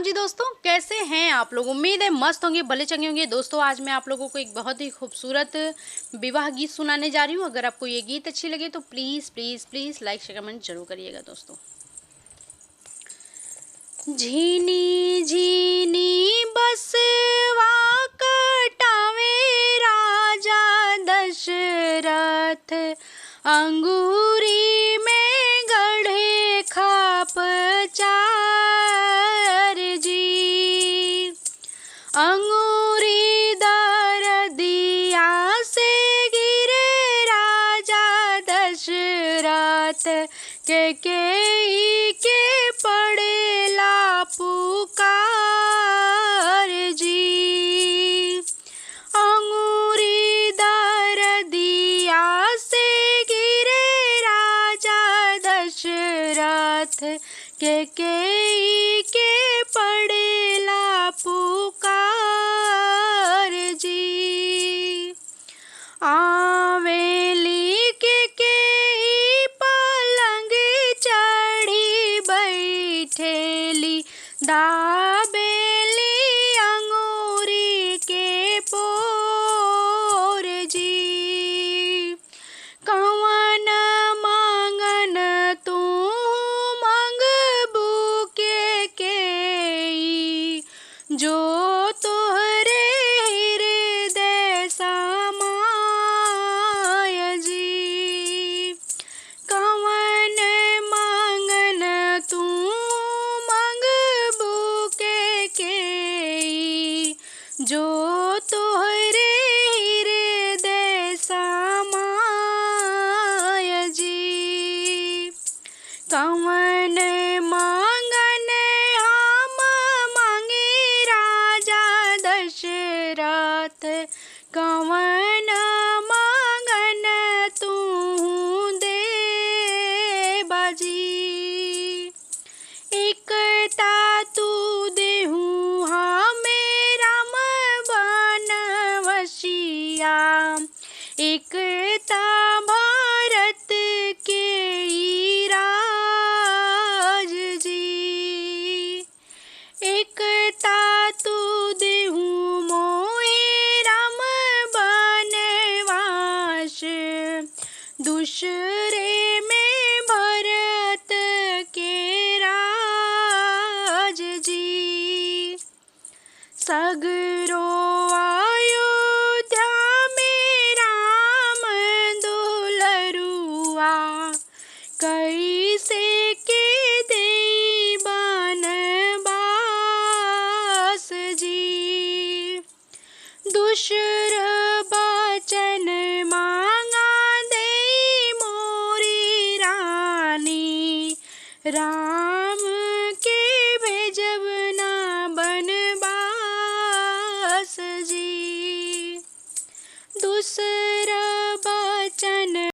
राम जी दोस्तों, कैसे हैं आप लोग। उम्मीद है मस्त होंगे, भले चंगे होंगे। दोस्तों आज मैं आप लोगों को एक बहुत ही खूबसूरत विवाह गीत सुनाने जा रही हूँ। अगर आपको ये गीत अच्छी लगे तो please please please like share comment जरूर करिएगा दोस्तों। झीनी झीनी बसवा कटावे राजा दशरथ, अंगूरी में गढ़े खाप चार जी। अंगूरी दरदिया से गिरे राजा दशरथ, के पड़ेला पुकार जी। अंगूरी दरदिया से गिरे राजा दशरथ, के पड़ेला पुकार जी। आवेली के पलंग चढ़ी बैठेली, दाबेली अंगूरी के पोर जी। कवन मांगन तू मंगबू के जो तोहरे हृदय समाय जी। कवन मांगन तू मंगबू के जो तोहरे हृदय समाय जी। कवन मांगन हम मांगे राजा दशरथ, कवन मांगन तू दे बाजी। एकता तू देहू हमें राम बनवसिया, एकता भारत के राज जी। एकता तू देहू मोहे राम बनवास, दूसरे में भरत के राज जी। सगरो अयोध्या में राम दुलरुआ, कैसे के देई बनवास जी। दूसर बचन मांगा देई मोरी रानी, राम के भेजब ना बनवास जी। दूसर